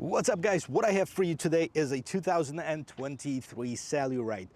What's up, guys? What I have for you today is a 2023 Telluride.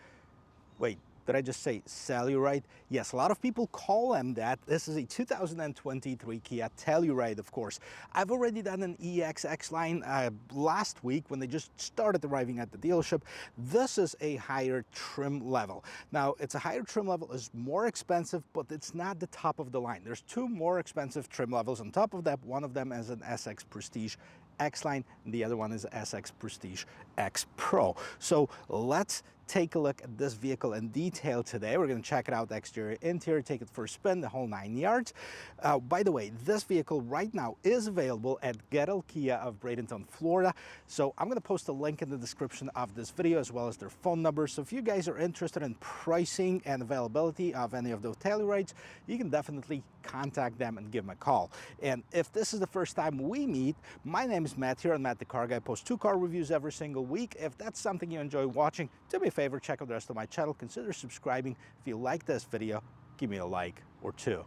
Wait, did I just say Telluride? Yes, a lot of people call them that. This is a 2023 Kia Telluride, of course. I've already done an EX line last week when they just started arriving at the dealership. This is a higher trim level. Now, it's a higher trim level, is more expensive, but it's not the top of the line. There's two more expensive trim levels on top of that. One of them is an SX Prestige X-Line, and the other one is SX Prestige X Pro. So let's take a look at this vehicle in detail today. We're going to check it out, exterior, interior, take it for a spin, the whole 9 yards. By the way, this vehicle right now is available at Gettel Kia of Bradenton, Florida. So I'm going to post a link in the description of this video as well as their phone number. So if you guys are interested in pricing and availability of any of those Tellurides, you can definitely contact them and give them a call. And if this is the first time we meet, my name is Matt here on Matt the Car Guy. I post 2 car reviews every single week. If that's something you enjoy watching, do me a favor, check out the rest of my channel. Consider subscribing. If you like this video, give me a like or two.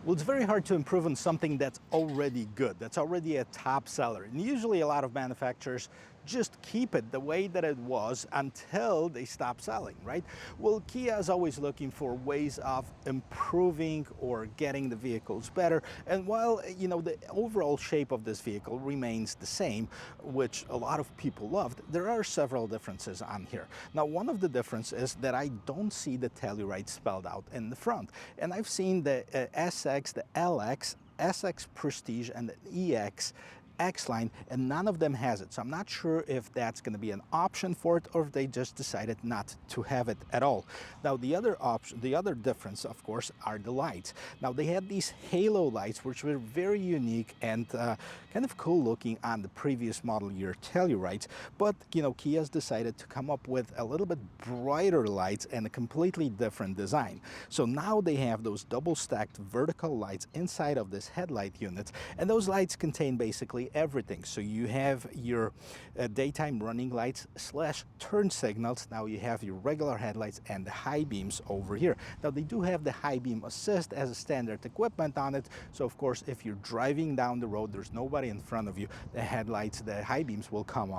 Well, it's very hard to improve on something that's already good, that's already a top seller. And usually a lot of manufacturers just keep it the way that it was until they stop selling, right? Well, Kia is always looking for ways of improving or getting the vehicles better. And while, you know, the overall shape of this vehicle remains the same, which a lot of people loved, there are several differences on here. Now, one of the differences is that I don't see the Telluride spelled out in the front. And I've seen the SX, the LX, SX Prestige, and the EX X-Line, and none of them has it. So I'm not sure if that's going to be an option for it or if they just decided not to have it at all. Now, the other option, the other difference, of course, are the lights. Now, they had these halo lights, which were very unique and kind of cool looking on the previous model year Tellurides. But, you know, Kia's decided to come up with a little bit brighter lights and a completely different design. So now they have those double stacked vertical lights inside of this headlight unit, and those lights contain basically everything. So you have your daytime running lights slash turn signals. Now you have your regular headlights and the high beams over here. Now they do have the high beam assist as a standard equipment on it. So of course, if you're driving down the road, there's nobody in front of you, the headlights, the high beams will come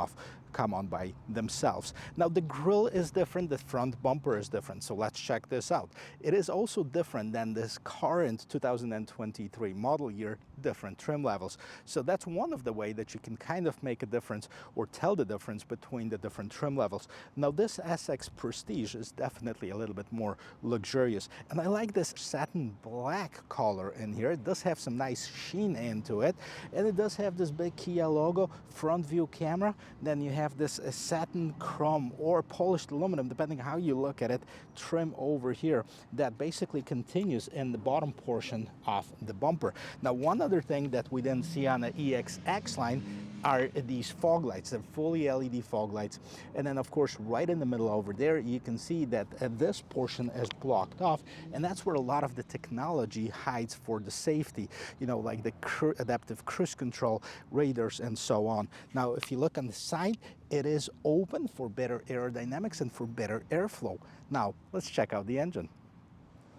on by themselves. Now the grille is different, the front bumper is different. So let's check this out. It is also different than this current 2023 model year, different trim levels. So that's one of the way that you can kind of make a difference or tell the difference between the different trim levels. Now this SX Prestige is definitely a little bit more luxurious, and I like this satin black color in here. It does have some nice sheen into it, and it does have this big Kia logo, front view camera. Then you have this satin chrome or polished aluminum, depending on how you look at it, trim over here that basically continues in the bottom portion of the bumper. Now, one other thing that we didn't see on the EX X-Line are these fog lights. They're fully LED fog lights. And then of course, right in the middle over there, you can see that this portion is blocked off, and that's where a lot of the technology hides for the safety, you know, like the adaptive cruise control, radars, and so on. Now, if you look on the side, it is open for better aerodynamics and for better airflow. Now, let's check out the engine.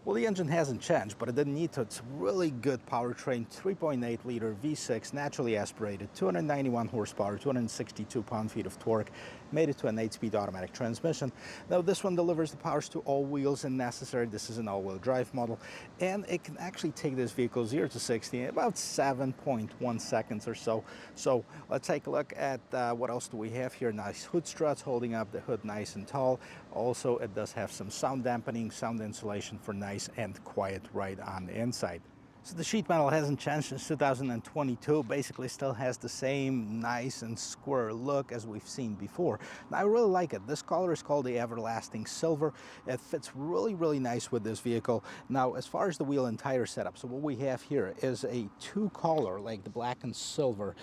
Well, the engine hasn't changed, but it didn't need to. It's really good powertrain, 3.8 liter V6, naturally aspirated, 291 horsepower, 262 pound-feet of torque. made it to an 8-speed automatic transmission. Now this one delivers the powers to all wheels and necessary. This is an all-wheel drive model, and it can actually take this vehicle 0 to 60 in about 7.1 seconds or so. So let's take a look at what else do we have here. Nice hood struts holding up the hood nice and tall. Also, it does have some sound dampening, sound insulation for nice and quiet ride on the inside. So the sheet metal hasn't changed since 2022, basically still has the same nice and square look as we've seen before. And I really like it. This color is called the Everlasting Silver. It fits really nice with this vehicle. Now, as far as the wheel and tire setup, so what we have here is a two-color, like the black and silver,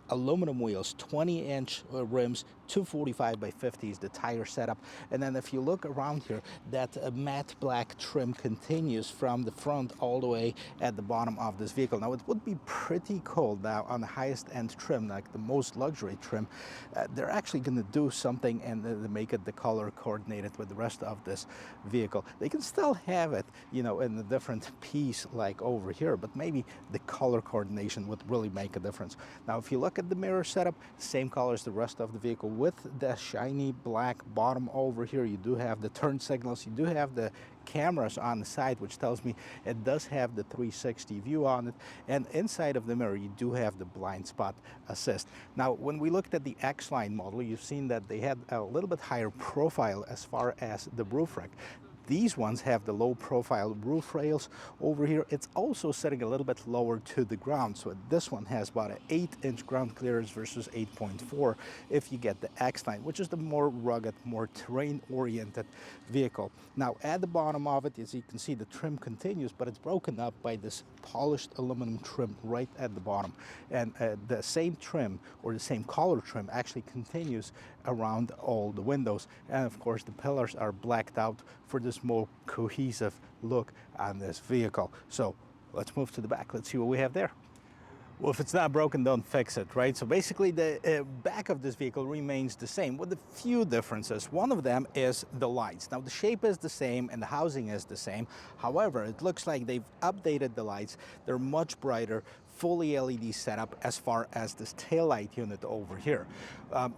aluminum wheels, 20-inch rims, 245 by 50 is the tire setup. And then if you look around here, that matte black trim continues from the front all the way at the bottom of this vehicle. Now, it would be pretty cool now on the highest end trim, like the most luxury trim. They're actually going to do something and they make it the color coordinated with the rest of this vehicle. They can still have it, you know, in a different piece like over here, but maybe the color coordination would really make a difference. Now, if you look at the mirror setup, same color as the rest of the vehicle with the shiny black bottom over here. You do have the turn signals, you do have the cameras on the side, which tells me it does have the 360 view on it, and inside of the mirror you do have the blind spot assist. Now, when we looked at the X-Line model, you've seen that they had a little bit higher profile as far as the roof rack. These ones have the low profile roof rails over here. It's also sitting a little bit lower to the ground. So this one has about an 8-inch ground clearance versus 8.4 if you get the X-Line, which is the more rugged, more terrain-oriented vehicle. Now, at the bottom of it, as you can see, the trim continues, but it's broken up by this polished aluminum trim right at the bottom. And the same trim, or the same color trim, actually continues around all the windows. And of course, the pillars are blacked out for this more cohesive look on this vehicle. So let's move to the back. Let's see what we have there. Well, if it's not broken, don't fix it, right? So basically the back of this vehicle remains the same with a few differences. One of them is the lights. Now, the shape is the same and the housing is the same. However, it looks like they've updated the lights. They're much brighter, fully LED setup as far as this taillight unit over here.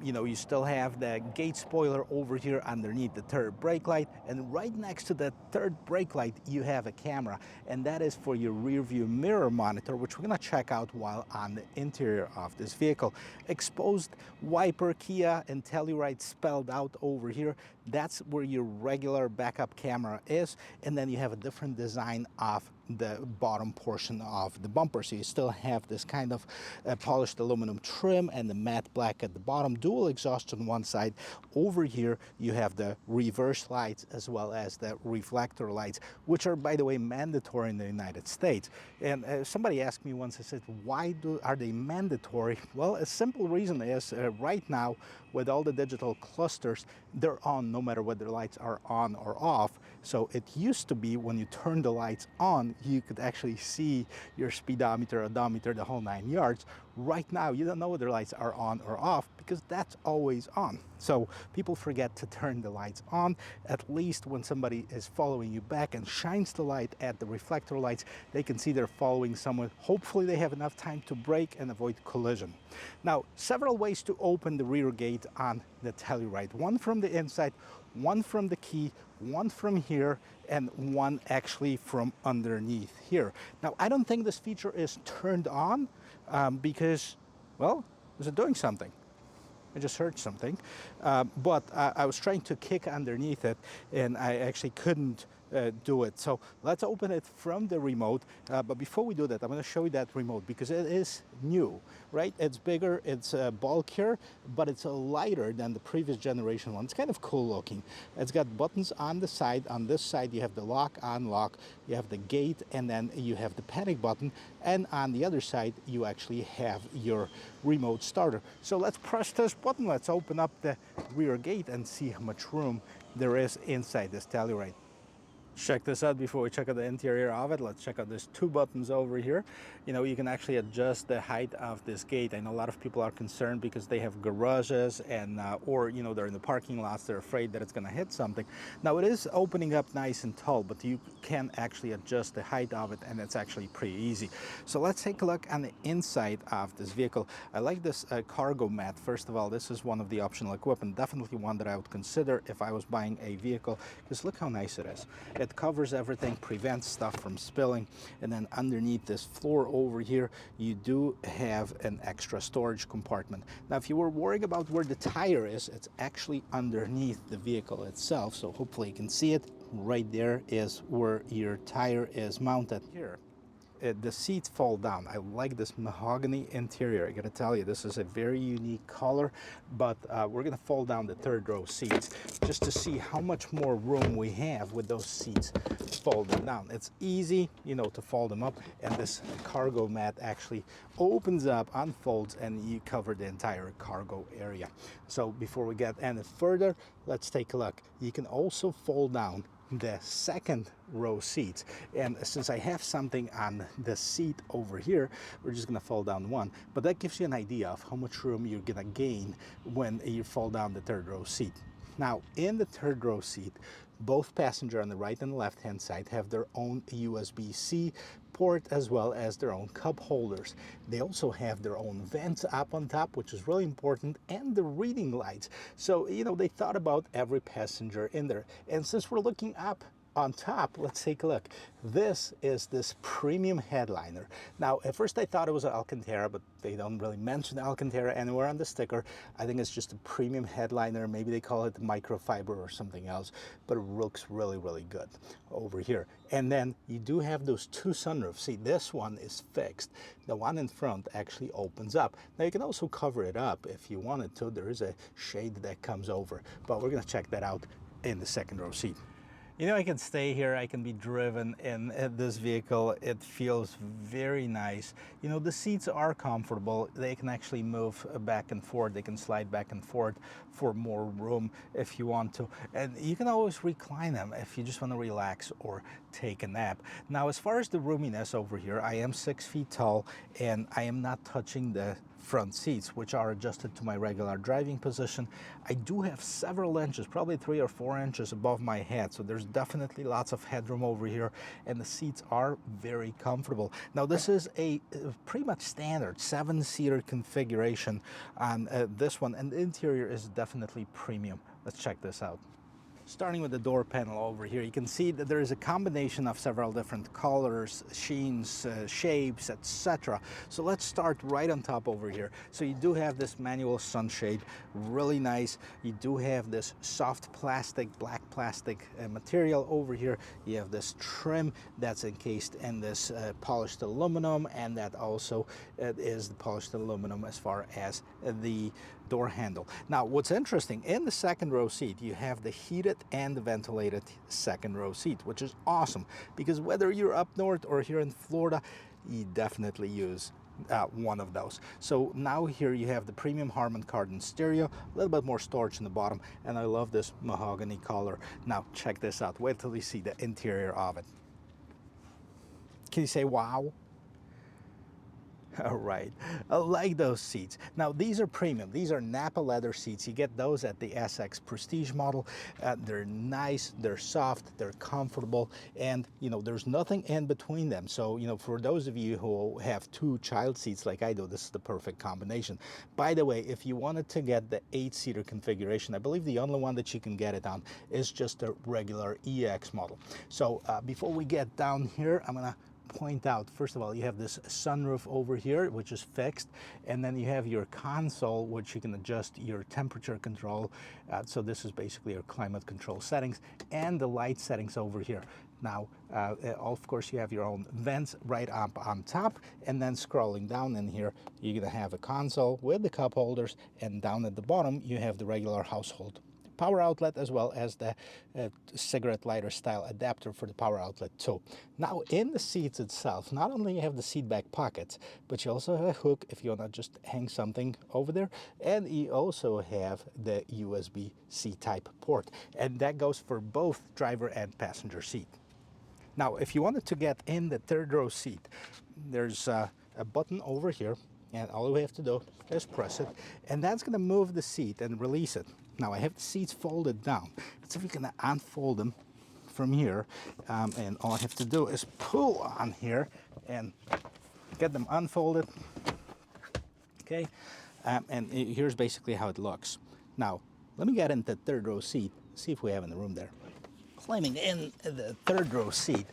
You know, you still have the gate spoiler over here underneath the third brake light, and right next to the third brake light you have a camera, and that is for your rear view mirror monitor, which we're going to check out while on the interior of this vehicle. Exposed wiper Kia and Telluride spelled out over here. That's where your regular backup camera is, and then you have a different design of the bottom portion of the bumper. So you still have this kind of polished aluminum trim and the matte black at the bottom, dual exhaust on one side. Over here you have the reverse lights as well as the reflector lights, which are, by the way, mandatory in the United States. And somebody asked me once, I said, why are they mandatory? Well, a simple reason is right now with all the digital clusters, they're on no matter whether the lights are on or off. So it used to be when you turn the lights on, you could actually see your speedometer, odometer, the whole 9 yards. Right now, you don't know whether lights are on or off because that's always on. So people forget to turn the lights on. At least when somebody is following you back and shines the light at the reflector lights, they can see they're following someone. Hopefully they have enough time to brake and avoid collision. Now, several ways to open the rear gate on the Telluride. One from the inside, one from the key, one from here, and one actually from underneath here. Now, I don't think this feature is turned on because, well, is it doing something? I just heard something, but I was trying to kick underneath it and I actually couldn't do it. So let's open it from the remote. But before we do that, I'm going to show you that remote because it is new, right? It's bigger, it's bulkier, but it's lighter than the previous generation one. It's kind of cool looking. It's got buttons on the side. On this side, you have the lock, unlock, you have the gate, and then you have the panic button. And on the other side, you actually have your remote starter. So let's press this button. Let's open up the rear gate and see how much room there is inside this Telluride. Check this out before we check out the interior of it. Let's check out these two buttons over here. You know, you can actually adjust the height of this gate. I know a lot of people are concerned because they have garages and or you know, they're in the parking lots, they're afraid that it's going to hit something. Now it is opening up nice and tall, but you can actually adjust the height of it, and it's actually pretty easy. So let's take a look on the inside of this vehicle. I like this cargo mat. First of all, this is one of the optional equipment, definitely one that I would consider if I was buying a vehicle, because look how nice it is. It covers everything, prevents stuff from spilling, and then underneath this floor over here, you do have an extra storage compartment. Now, if you were worried about where the tire is, it's actually underneath the vehicle itself, so hopefully you can see it. Right there is where your tire is mounted here. The seats fall down. I like this mahogany interior. I gotta tell you, this is a very unique color, but we're gonna fold down the third row seats just to see how much more room we have with those seats folded down. It's easy, you know, to fold them up, and this cargo mat actually opens up, unfolds, and you cover the entire cargo area. So before we get any further, let's take a look. You can also fold down the second row seats, and since I have something on the seat over here, we're just gonna fold down one, but that gives you an idea of how much room you're gonna gain when you fold down the third row seat. Now, in the third row seat, both passenger on the right and left hand side have their own USB-C port, as well as their own cup holders. They also have their own vents up on top, which is really important, and the reading lights. So, you know, they thought about every passenger in there. And since we're looking up on top, let's take a look. This is this premium headliner. Now, at first I thought it was an Alcantara, but they don't really mention Alcantara anywhere on the sticker. I think it's just a premium headliner. Maybe they call it microfiber or something else, but it looks really, really good over here. And then you do have those two sunroofs. See, this one is fixed. The one in front actually opens up. Now, you can also cover it up if you wanted to. There is a shade that comes over, but we're gonna check that out in the second row seat. You know, I can stay here, I can be driven in this vehicle. It feels very nice. You know, the seats are comfortable. They can actually move back and forth. They can slide back and forth for more room if you want to. And you can always recline them if you just want to relax or take a nap. Now, as far as the roominess over here, I am 6 feet tall, and I am not touching the front seats, which are adjusted to my regular driving position. I do have several inches, probably 3 or 4 inches above my head, so there's definitely lots of headroom over here, and the seats are very comfortable. Now, this is a pretty much standard 7-seater configuration on this one, and the interior is definitely premium. Let's check this out. Starting with the door panel over here, you can see that there is a combination of several different colors, sheens, shapes, etc. So let's start right on top over here. So you do have this manual sunshade, really nice. You do have this soft plastic, black plastic material over here. You have this trim that's encased in this polished aluminum, and that also is the polished aluminum as far as the door handle. Now, what's interesting, in the second row seat, you have the heated and the ventilated second row seat, which is awesome, because whether you're up north or here in Florida, you definitely use one of those. So now here you have the premium Harman Kardon stereo, a little bit more storage in the bottom, and I love this mahogany color. Now check this out. Wait till you see the interior of it. Can you say wow? All right, I like those seats. Now, these are premium. These are Napa leather seats. You get those at the SX Prestige model. They're nice, they're soft, they're comfortable, and, you know, there's nothing in between them. So, you know, for those of you who have 2 child seats like I do, this is the perfect combination. By the way, if you wanted to get the 8-seater configuration, I believe the only one that you can get it on is just a regular EX model. So, before we get down here, I'm gonna point out, first of all, you have this sunroof over here, which is fixed, and then you have your console, which you can adjust your temperature control. So this is basically your climate control settings, and the light settings over here. Now, of course, you have your own vents right up on top, and then scrolling down in here, you're gonna have a console with the cup holders, and down at the bottom, you have the regular household power outlet, as well as the cigarette lighter style adapter for the power outlet too. Now, in the seats itself, not only you have the seat back pockets, but you also have a hook if you want to just hang something over there, and you also have the USB-C type port, and that goes for both driver and passenger seat. Now, if you wanted to get in the third row seat, there's a button over here, and all we have to do is press it, and that's going to move the seat and release it. Now, I have the seats folded down. Let's see if we can unfold them from here, and all I have to do is pull on here and get them unfolded. Okay, and here's basically how it looks. Now, let me get into the third row seat, see if we have any room there. Climbing in the third row seat,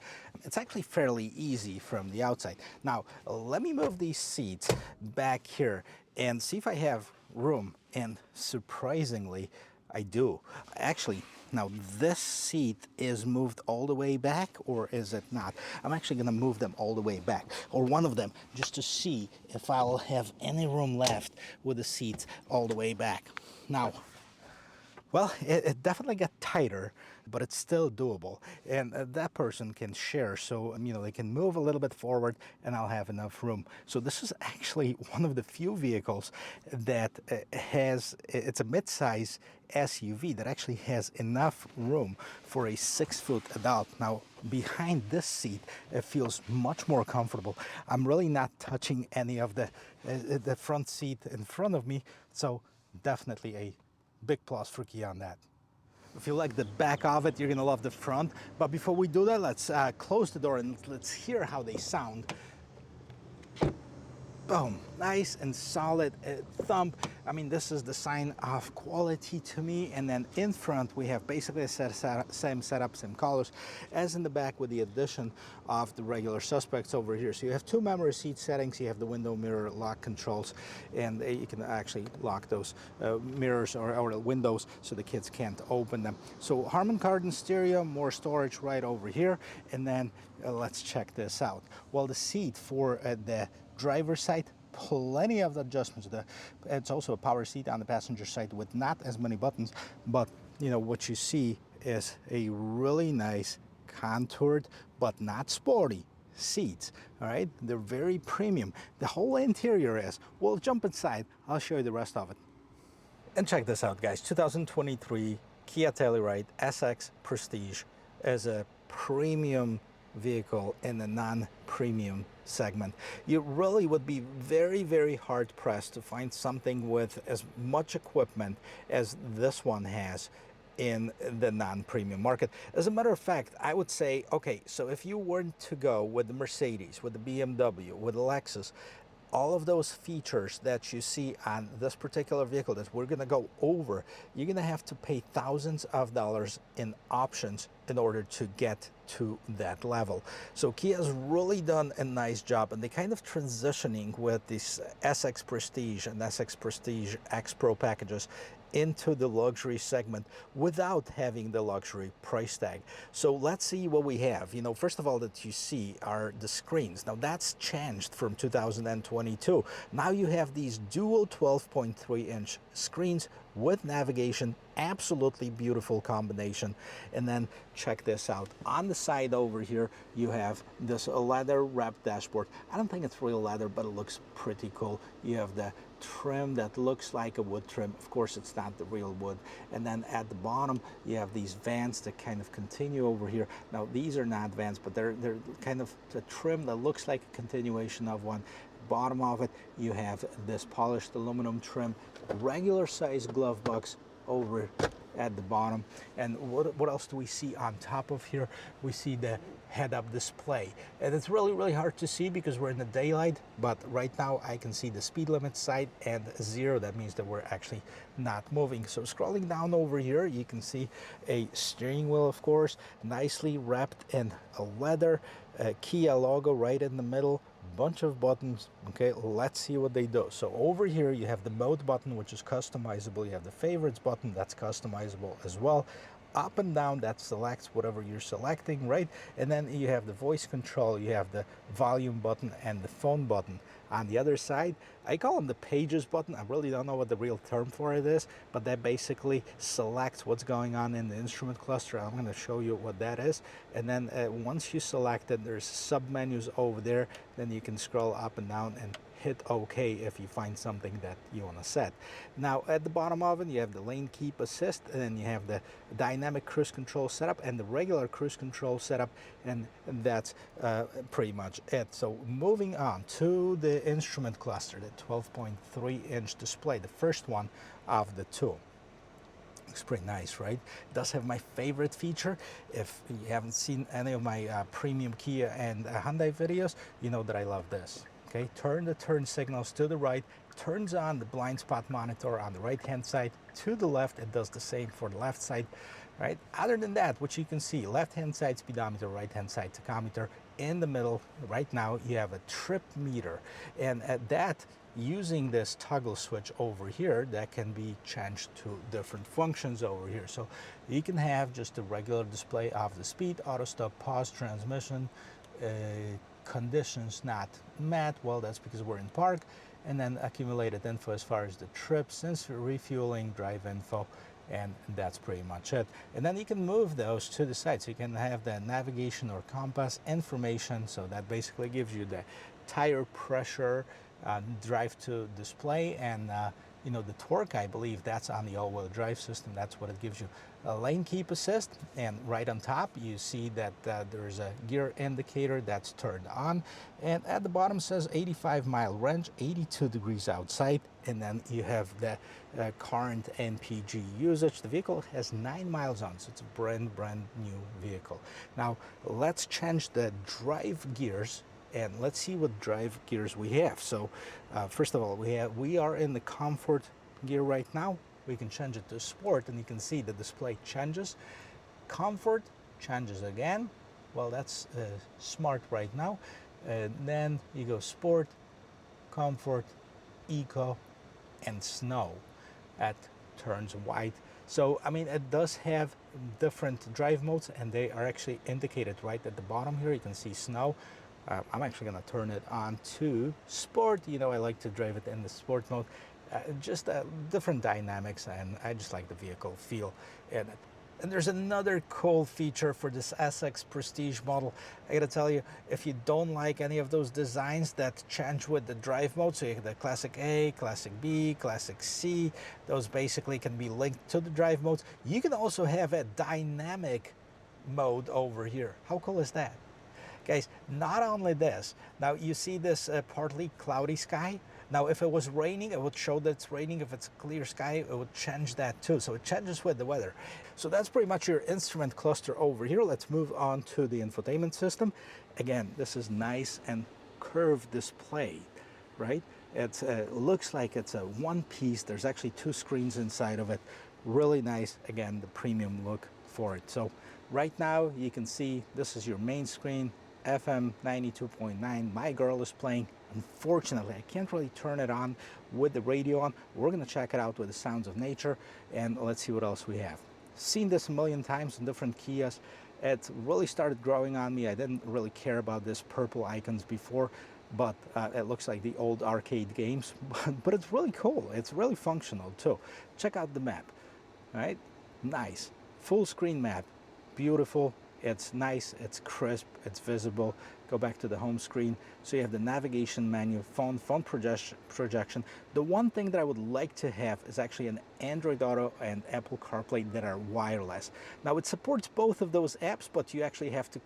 it's actually fairly easy from the outside. Now, let me move these seats back here and see if I have room, and surprisingly, I do. Actually, now this seat is moved all the way back, or is it not? I'm actually gonna move them all the way back, or one of them, just to see if I'll have any room left with the seats all the way back. Now, well, it definitely got tighter, but it's still doable. And that person can share, so they can move a little bit forward and I'll have enough room. So this is actually one of the few vehicles that it's a mid-size SUV that actually has enough room for a 6-foot adult. Now, behind this seat, it feels much more comfortable. I'm really not touching any of the front seat in front of me, so definitely a big plus for Kia on that. If you like the back of it, you're gonna love the front. But before we do that, let's close the door and let's hear how they sound. Boom, nice and solid thump. I mean, this is the sign of quality to me. And then in front, we have basically the same setup, same colors as in the back, with the addition of the regular suspects over here. So you have 2 memory seat settings, you have the window mirror lock controls, and you can actually lock those mirrors or the windows so the kids can't open them. So Harman Kardon stereo, more storage right over here. And then let's check this out. Well, the seat for the driver's side, plenty of adjustments. It's also a power seat on the passenger side with not as many buttons, but what you see is a really nice contoured but not sporty seats. All right, they're very premium. The whole interior is. We'll jump inside, I'll show you the rest of it. And check this out, guys. 2023 Kia Telluride SX Prestige is a premium vehicle in the non-premium segment. You really would be very, very hard pressed to find something with as much equipment as this one has in the non-premium market. As a matter of fact, I would say, okay, so if you weren't to go with the Mercedes, with the BMW, with the Lexus, all of those features that you see on this particular vehicle that we're going to go over, you're going to have to pay thousands of dollars in options in order to get to that level. So Kia's really done a nice job, and they kind of transitioning with this SX Prestige and SX Prestige X Pro packages into the luxury segment without having the luxury price tag. So let's see what we have. First of all, that you see are the screens. Now that's changed from 2022. Now you have these dual 12.3-inch screens with navigation. Absolutely beautiful combination. And then check this out. On the side over here, you have this leather wrapped dashboard. I don't think it's real leather, but it looks pretty cool. You have the trim that looks like a wood trim. Of course, it's not the real wood. And then at the bottom, you have these vents that kind of continue over here. Now, these are not vents, but they're kind of a trim that looks like a continuation of one. Bottom of it, you have this polished aluminum trim, regular size glove box over at the bottom. And what else do we see on top of here? We see the head-up display, and it's really, really hard to see because we're in the daylight, but right now I can see the speed limit sign and 0. That means that we're actually not moving. So scrolling down over here, you can see a steering wheel, of course, nicely wrapped in a leather, Kia logo right in the middle, bunch of buttons. Okay, let's see what they do. So over here you have the mode button, which is customizable. You have the favorites button, that's customizable as well. Up and down, that selects whatever you're selecting, right? And then you have the voice control, you have the volume button and the phone button. On the other side, I call them the pages button. I really don't know what the real term for it is, but that basically selects what's going on in the instrument cluster. I'm going to show you what that is. And then once you select it, there's sub menus over there. Then you can scroll up and down and hit OK if you find something that you want to set. Now at the bottom of it, you have the lane keep assist, and then you have the dynamic cruise control setup and the regular cruise control setup, and that's pretty much it. So moving on to the instrument cluster, the 12.3-inch display, the first one of the two. Looks pretty nice, right? It does have my favorite feature. If you haven't seen any of my premium Kia and Hyundai videos, you know that I love this. Okay, turn the turn signals to the right, turns on the blind spot monitor on the right hand side. To the left, it does the same for the left side, right? Other than that, what you can see, left hand side speedometer, right hand side tachometer. In the middle right now you have a trip meter, and at that, using this toggle switch over here, that can be changed to different functions over here. So you can have just a regular display of the speed, auto stop, pause, transmission, conditions not met. Well, that's because we're in park. And then accumulated info as far as the trip, sensor refueling, drive info, and that's pretty much it. And then you can move those to the side, so you can have the navigation or compass information. So that basically gives you the tire pressure, drive to display, and you know, the torque, I believe that's on the all-wheel drive system. That's what it gives you. A lane keep assist, and right on top you see that there's a gear indicator that's turned on, and at the bottom says 85-mile range, 82 degrees outside, and then you have the current MPG usage. The vehicle has 9 miles on, so it's a brand new vehicle. Now let's change the drive gears and let's see what drive gears we have. So first of all, we are in the comfort gear right now. We can change it to sport, and you can see the display changes. Comfort changes again. Well, that's smart right now. Then you go sport, comfort, eco, and snow. That turns white. So I mean, it does have different drive modes, and they are actually indicated right at the bottom here. You can see snow. I'm actually going to turn it on to sport. You know, I like to drive it in the sport mode. Just different dynamics, and I just like the vehicle feel in it. And there's another cool feature for this SX Prestige model. I gotta tell you, if you don't like any of those designs that change with the drive mode, so you have the Classic A, Classic B, Classic C, those basically can be linked to the drive modes. You can also have a dynamic mode over here. How cool is that? Guys, not only this, now you see this partly cloudy sky. Now if it was raining, it would show that it's raining. If it's clear sky, it would change that too. So it changes with the weather. So that's pretty much your instrument cluster over here. Let's move on to the infotainment system. Again, this is nice and curved display, right? It looks like it's a one piece. There's actually two screens inside of it. Really nice, again, the premium look for it. So right now you can see this is your main screen. FM 92.9, my girl is playing. Unfortunately, I can't really turn it on with the radio on. We're gonna check it out with the sounds of nature, and let's see what else we have. Seen this a million times in different Kias. It really started growing on me. I didn't really care about this purple icons before, but it looks like the old arcade games, but it's really cool. It's really functional too. Check out the map, all right? Nice, full screen map, beautiful. It's nice, it's crisp, it's visible. Go back to the home screen. So you have the navigation menu, phone projection. The one thing that I would like to have is actually an Android Auto and Apple CarPlay that are wireless. Now it supports both of those apps, but you actually have to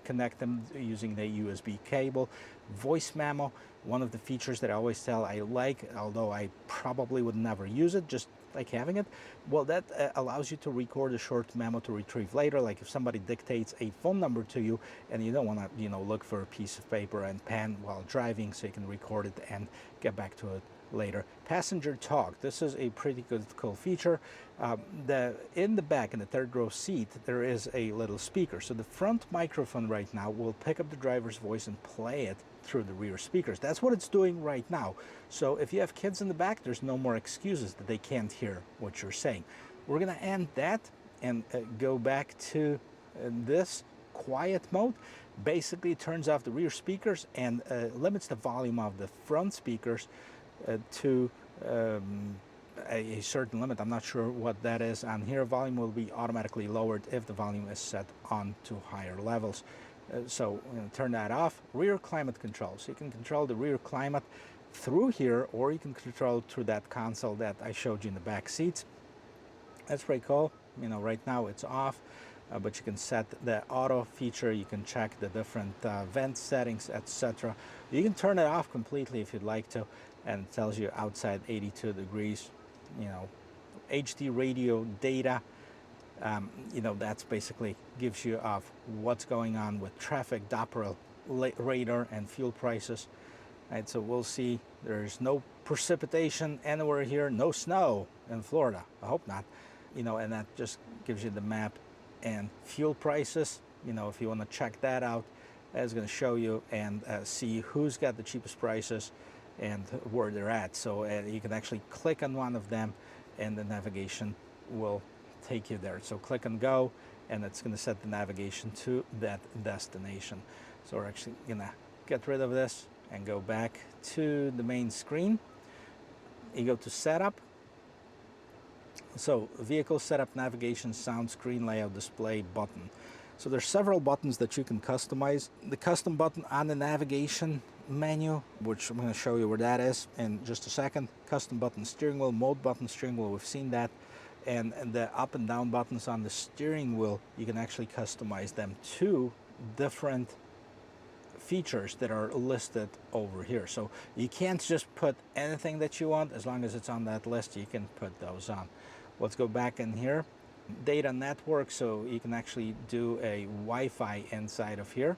connect them using the USB cable. Voice memo, one of the features that I always tell I like, although I probably would never use it, just like having it. Well, that allows you to record a short memo to retrieve later, like if somebody dictates a phone number to you and you don't want to, you know, look for a piece of paper and pen while driving, so you can record it and get back to it later. Passenger talk, this is a pretty cool feature. In the back, in the third row seat, there is a little speaker. So the front microphone right now will pick up the driver's voice and play it through the rear speakers. That's what it's doing right now. So if you have kids in the back, there's no more excuses that they can't hear what you're saying. We're gonna end that and go back to this quiet mode. Basically it turns off the rear speakers and limits the volume of the front speakers to a certain limit. I'm not sure what that is on here. Volume will be automatically lowered if the volume is set on to higher levels. So turn that off. Rear climate control. So you can control the rear climate through here, or you can control through that console that I showed you in the back seats. That's pretty cool. Right now it's off, but you can set the auto feature. You can check the different vent settings, etc. You can turn it off completely if you'd like to, and it tells you outside 82 degrees. HD radio data. That's basically gives you of what's going on with traffic, Doppler radar, and fuel prices. Right, so we'll see. There's no precipitation anywhere here, no snow in Florida. I hope not. And that just gives you the map and fuel prices. If you want to check that out, that's going to show you and see who's got the cheapest prices and where they're at. So you can actually click on one of them, and the navigation will take you there. So click and go, and it's going to set the navigation to that destination. So we're actually going to get rid of this and go back to the main screen. You go to setup. So vehicle setup, navigation, sound, screen layout, display, button. So there's several buttons that you can customize. The custom button on the navigation menu, which I'm going to show you where that is in just a second. Custom button, steering wheel, mode button, steering wheel, we've seen that. And the up and down buttons on the steering wheel, you can actually customize them to different features that are listed over here. So you can't just put anything that you want. As long as it's on that list, you can put those on. Let's go back in here. Data network, so you can actually do a Wi-Fi inside of here.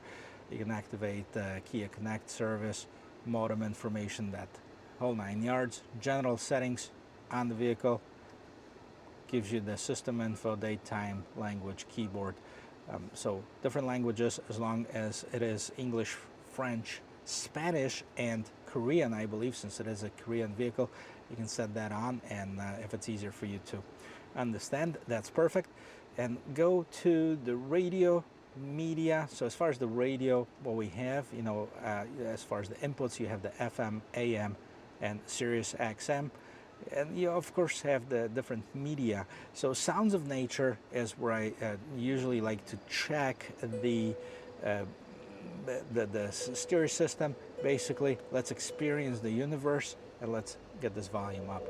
You can activate Kia Connect service, modem information, that whole 9 yards. General settings on the vehicle gives you the system info, date, time, language, keyboard. So different languages, as long as it is English, French, Spanish, and Korean, I believe, since it is a Korean vehicle. You can set that on, and if it's easier for you to understand, that's perfect. And go to the radio media. So as far as the radio, what we have, as far as the inputs, you have the FM, AM, and Sirius XM. And you of course have the different media. So sounds of nature is where I usually like to check the stereo system. Basically, let's experience the universe, and let's get this volume up.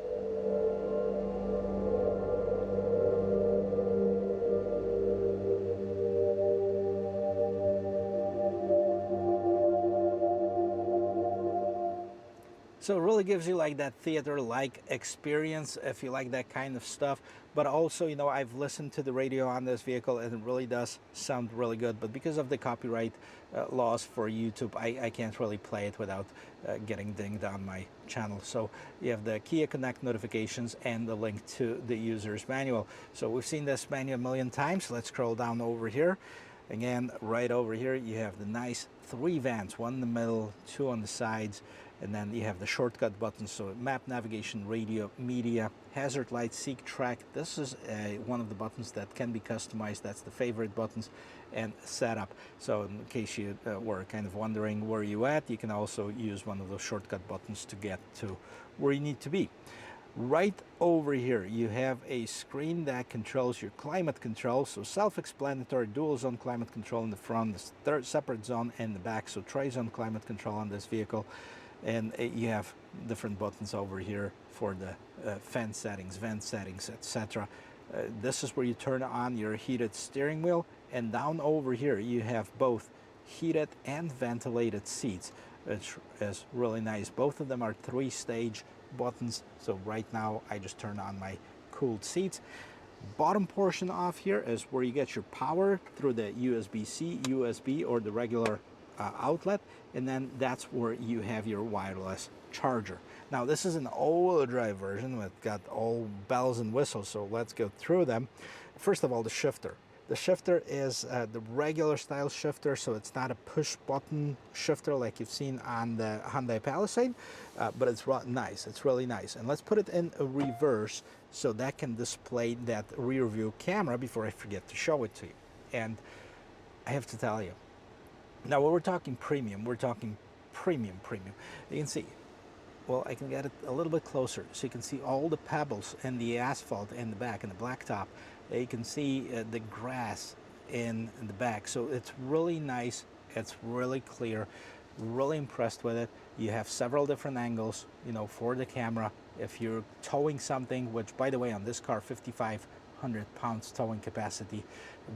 So it really gives you like that theater-like experience if you like that kind of stuff. But also, I've listened to the radio on this vehicle, and it really does sound really good. But because of the copyright laws for YouTube, I can't really play it without getting dinged on my channel. So you have the Kia Connect notifications and the link to the user's manual. So we've seen this manual a million times. Let's scroll down over here. Again, right over here, you have the nice 3 vents, 1 in the middle, 2 on the sides. And then you have the shortcut buttons, so map, navigation, radio, media, hazard light, seek, track. This is one of the buttons that can be customized. That's the favorite buttons, and setup. So in case you were kind of wondering where you at, you can also use one of those shortcut buttons to get to where you need to be. Right over here, you have a screen that controls your climate control. So self-explanatory, dual zone climate control in the front, the third separate zone in the back. So tri-zone climate control on this vehicle. And you have different buttons over here for the fan settings, vent settings, etc. This is where you turn on your heated steering wheel, and down over here you have both heated and ventilated seats, which is really nice. Both of them are 3-stage buttons, so right now I just turn on my cooled seats. Bottom portion off here is where you get your power through the USB-C, USB, or the regular outlet, and then that's where you have your wireless charger. Now this is an all-wheel drive version with got all bells and whistles, so let's go through them. First of all, the shifter. The shifter is the regular style shifter, so it's not a push button shifter like you've seen on the Hyundai Palisade, but it's nice. It's really nice. And let's put it in a reverse so that can display that rear view camera before I forget to show it to you. And I have to tell you, now when we're talking premium, we're talking premium. You can see, well, I can get it a little bit closer so you can see all the pebbles and the asphalt in the back and the blacktop. You can see the grass in the back. So it's really nice, it's really clear, really impressed with it. You have several different angles, you know, for the camera. If you're towing something, which by the way on this car, 5,500 pounds towing capacity,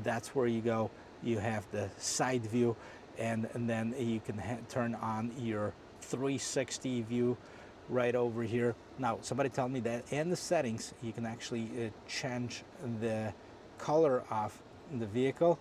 that's where you go. You have the side view, and then you can turn on your 360 view right over here. Now, somebody told me that in the settings, you can actually change the color of the vehicle.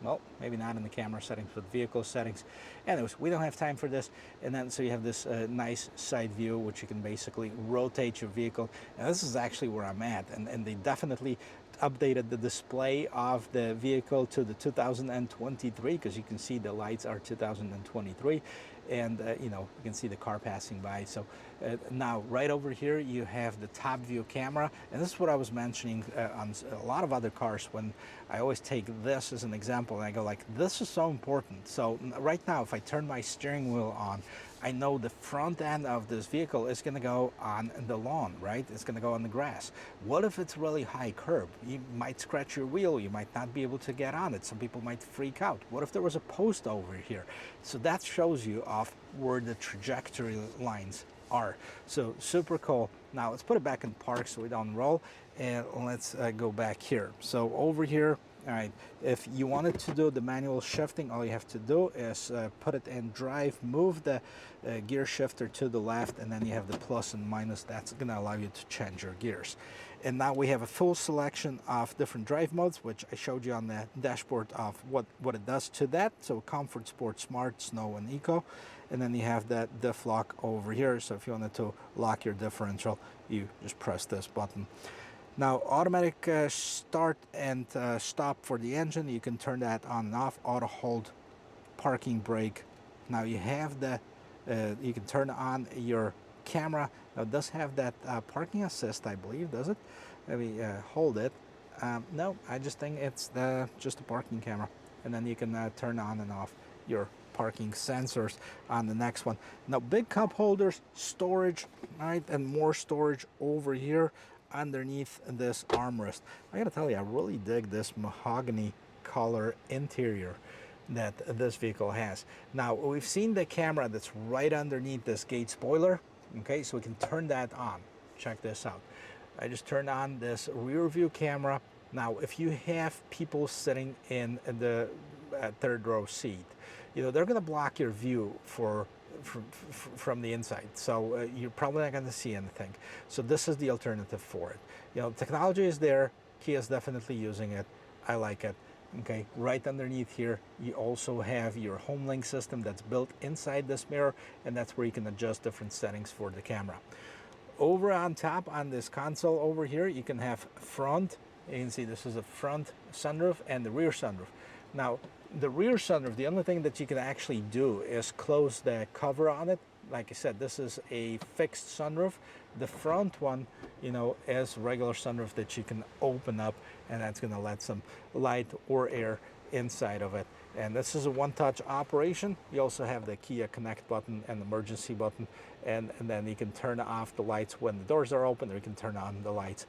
Well, maybe not in the camera settings, but vehicle settings. Anyways, we don't have time for this. And then, so you have this nice side view, which you can basically rotate your vehicle. And this is actually where I'm at. And they definitely updated the display of the vehicle to the 2023, because you can see the lights are 2023. And you know, you can see the car passing by. So now right over here you have the top view camera, and this is what I was mentioning on a lot of other cars, when I always take this as an example and I go like, this is so important. So right now if I turn my steering wheel on, I know the front end of this vehicle is going to go on the lawn, right? It's going to go on the grass. What if it's really high curb? You might scratch your wheel, you might not be able to get on it. Some people might freak out. What if there was a post over here? So that shows you off where the trajectory lines are. So super cool. Now let's put it back in park so we don't roll, and let's go back here. So over here, all right, if you wanted to do the manual shifting, all you have to do is put it in drive, move the gear shifter to the left, and then you have the plus and minus. That's going to allow you to change your gears. And now we have a full selection of different drive modes, which I showed you on the dashboard of what it does to that. So comfort, sport, smart, snow, and eco. And then you have that diff lock over here. So if you wanted to lock your differential, you just press this button. Now, automatic start and stop for the engine, you can turn that on and off. Auto hold, parking brake. Now you have the, you can turn on your camera. Now it does have that parking assist, I believe, does it? Let me hold it. No, I just think it's just a parking camera. And then you can turn on and off your parking sensors on the next one. Now, big cup holders, storage, right, and more storage over here underneath this armrest. I gotta tell you, I really dig this mahogany color interior that this vehicle has. Now, we've seen the camera that's right underneath this gate spoiler. Okay, so we can turn that on. Check this out. I just turned on this rear view camera. Now, if you have people sitting in the third row seat, you know, they're gonna block your view from the inside, so you're probably not going to see anything. So this is the alternative for it. You know, technology is there. Kia is definitely using it. I like it. Okay, right underneath here you also have your home link system that's built inside this mirror, and that's where you can adjust different settings for the camera. Over on top on this console over here, you can have front. You can see this is a front sunroof and the rear sunroof. Now, the rear sunroof, the only thing that you can actually do is close the cover on it. Like I said, this is a fixed sunroof. The front one, you know, is regular sunroof that you can open up, and that's going to let some light or air inside of it. And this is a one-touch operation. You also have the Kia Connect button and emergency button, and then you can turn off the lights when the doors are open, or you can turn on the lights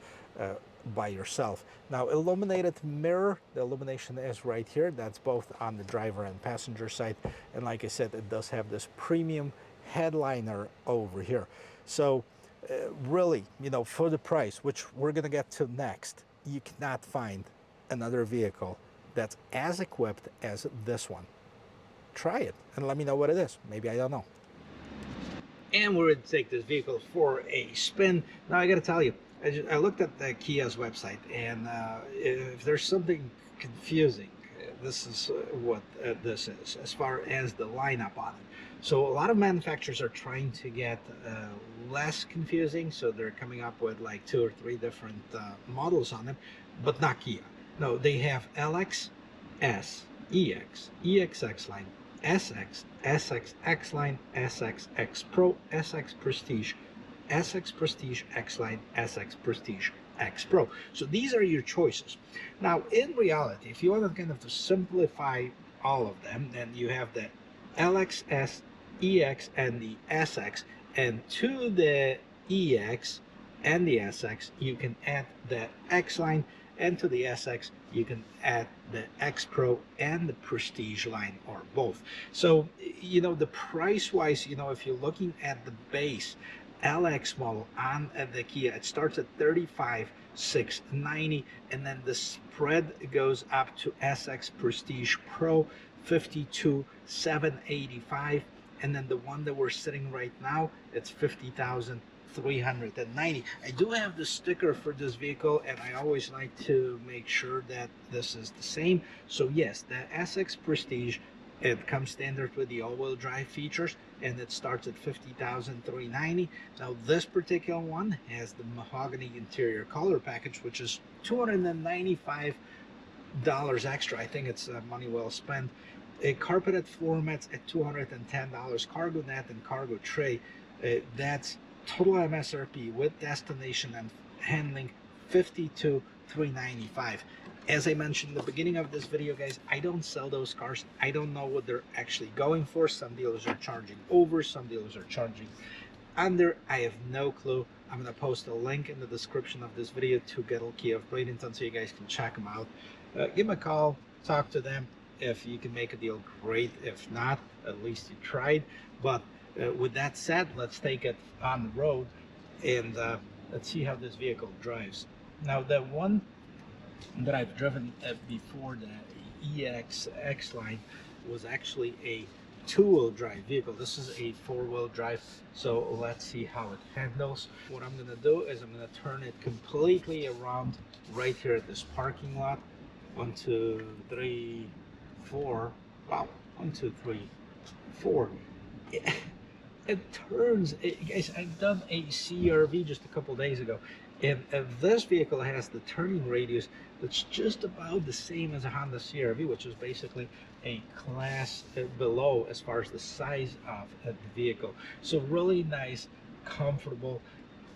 by yourself. Now, illuminated mirror, the illumination is right here. That's both on the driver and passenger side. And like I said, it does have this premium headliner over here. So really, you know, for the price, which we're gonna get to next, you cannot find another vehicle that's as equipped as this one. Try it and let me know what it is. Maybe I don't know. And we're going to take this vehicle for a spin. Now, I got to tell you, I looked at the Kia's website, and if there's something confusing, this is what this is, as far as the lineup on it. So a lot of manufacturers are trying to get less confusing, so they're coming up with like 2 or 3 different models on them, but not Kia. No, they have LX, S, EX, EXX line, SX, SX X line, SX X Pro, SX Prestige, SX Prestige X line, SX Prestige X Pro. So these are your choices. Now, in reality, if you want to kind of to simplify all of them, then you have the LX, S, EX, and the SX, and to the EX and the SX, you can add the X line, And to the SX, you can add the X Pro and the Prestige line, or both. So, you know, the price-wise, you know, if you're looking at the base LX model on the Kia, it starts at $35,690, and then the spread goes up to SX Prestige Pro, $52,785, and then the one that we're sitting right now, it's $50,390. I do have the sticker for this vehicle, and I always like to make sure that this is the same. So yes, the SX Prestige, it comes standard with the all-wheel drive features, and it starts at $50,390. Now this particular one has the mahogany interior color package, which is $295 extra. I think it's money well spent. A carpeted floor mats at $210, cargo net and cargo tray. That's total MSRP with destination and handling $52,395. As I mentioned in the beginning of this video, guys, I don't sell those cars. I don't know what they're actually going for. Some dealers are charging over, some dealers are charging under. I have no clue. I'm going to post a link in the description of this video to Gettel Kia of Bradenton, so you guys can check them out. Give them a call, talk to them. If you can make a deal, great. If not, at least you tried. But with that said, let's take it on the road and let's see how this vehicle drives. Now, the one that I've driven before, the EXX line, was actually a two-wheel drive vehicle. This is a four-wheel drive, so let's see how it handles. What I'm going to do is I'm going to turn it completely around right here at this parking lot. 1, 2, 3, 4. Wow, 1, 2, 3, 4. It turns, guys. I've done a CRV just a couple days ago, and this vehicle has the turning radius that's just about the same as a Honda CRV, which is basically a class below as far as the size of the vehicle. So really nice, comfortable.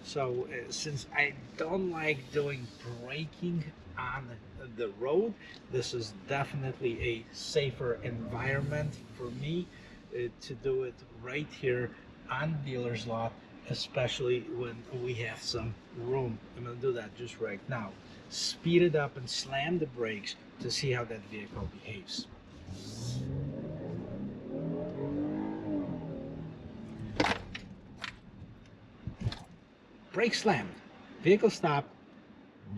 So since I don't like doing braking on the road, this is definitely a safer environment for me to do it right here on dealer's lot, especially when we have some room. I'm going to do that just right now. Speed it up and slam the brakes to see how that vehicle behaves. Brake slammed, vehicle stopped,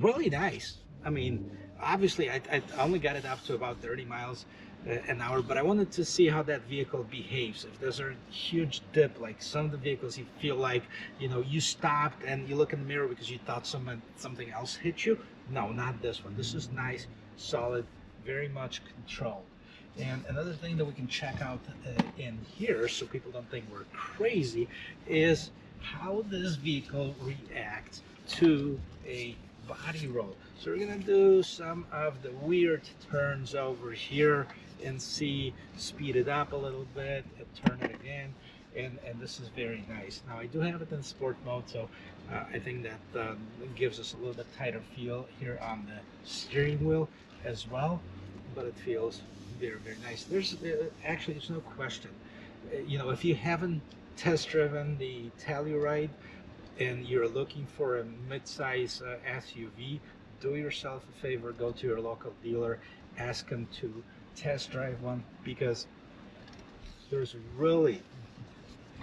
really nice. I mean, obviously I only got it up to about 30 miles an hour, but I wanted to see how that vehicle behaves. If there's a huge dip, like some of the vehicles, you feel like, you know, you stopped and you look in the mirror because you thought something else hit you. No, not this one. This is nice, solid, very much controlled. And another thing that we can check out in here, so people don't think we're crazy, is how this vehicle reacts to a body roll. So we're gonna do some of the weird turns over here and see, speed it up a little bit and turn it again, and this is very nice. Now I do have it in sport mode, so I think that gives us a little bit tighter feel here on the steering wheel as well, but it feels very, very nice. There's actually, there's no question, you know, if you haven't test driven the Telluride and you're looking for a mid-size SUV, do yourself a favor, go to your local dealer, ask them to test drive one, because there's really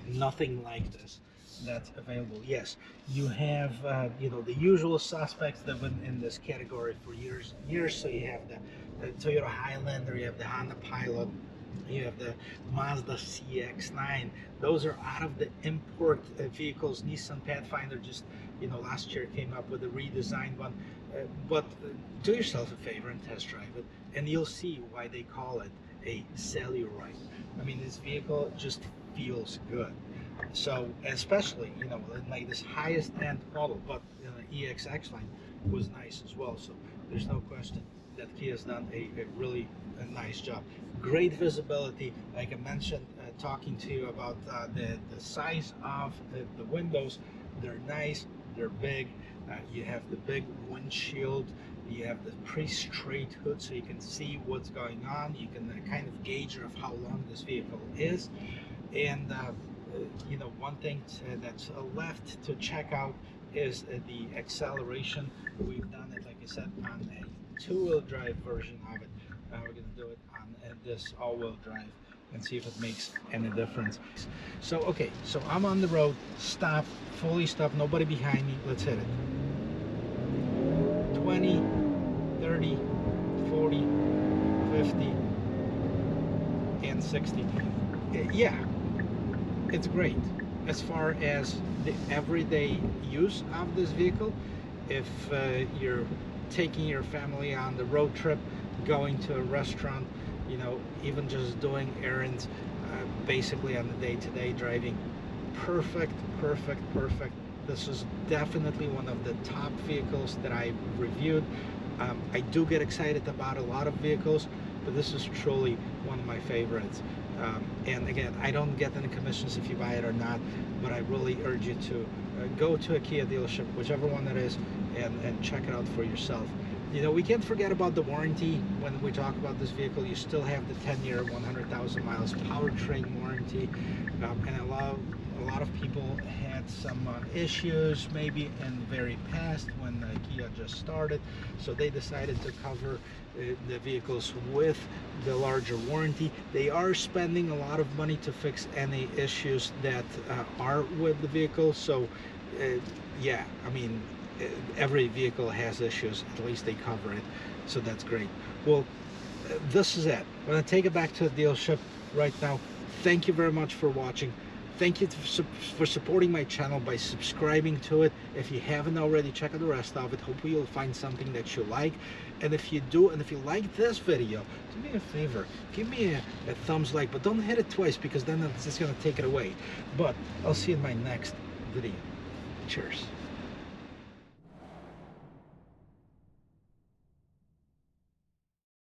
nothing like this that's available. Yes, you have you know, the usual suspects that have been in this category for years and years. So you have the Toyota Highlander, you have the Honda Pilot, you have the Mazda CX-9. Those are out of the import vehicles. Nissan Pathfinder just, you know, last year came up with a redesigned one. But do yourself a favor and test drive it, and you'll see why they call it a Telluride. I mean, this vehicle just feels good. So especially, you know, like this highest end model, but the EXX line was nice as well. So there's no question that Kia's done a really nice job. Great visibility, like I mentioned, talking to you about the size of the windows. They're nice, they're big. You have the big windshield, you have the pre-straight hood, so you can see what's going on. You can kind of gauge of how long this vehicle is. And you know, one thing that's left to check out is the acceleration. We've done it, like I said, on a two-wheel drive version of it. We're going to do it on this all-wheel drive and see if it makes any difference. So okay, so I'm on the road, stop, fully stop, nobody behind me. Let's hit it. 20, 30, 40, 50, and 60. Yeah, it's great. As far as the everyday use of this vehicle, if you're taking your family on the road trip, going to a restaurant, you know, even just doing errands, basically on the day-to-day driving, perfect. This is definitely one of the top vehicles that I reviewed. I do get excited about a lot of vehicles, but this is truly one of my favorites. And again, I don't get any commissions if you buy it or not, but I really urge you to go to a Kia dealership, whichever one that is, and check it out for yourself. You know, we can't forget about the warranty when we talk about this vehicle. You still have the 10-year, 100,000 miles powertrain warranty, and a lot of people had some issues maybe in the very past when Kia just started, so they decided to cover the vehicles with the larger warranty. They are spending a lot of money to fix any issues that are with the vehicle, so yeah, I mean, every vehicle has issues, at least they cover it, so that's great. Well, this is it. I'm going to take it back to the dealership right now. Thank you very much for watching. Thank you for supporting my channel by subscribing to it. If you haven't already, check out the rest of it. Hopefully you'll find something that you like. And if you do, and if you like this video, do me a favor, give me a thumbs like, but don't hit it twice because then it's just going to take it away. But I'll see you in my next video. Cheers.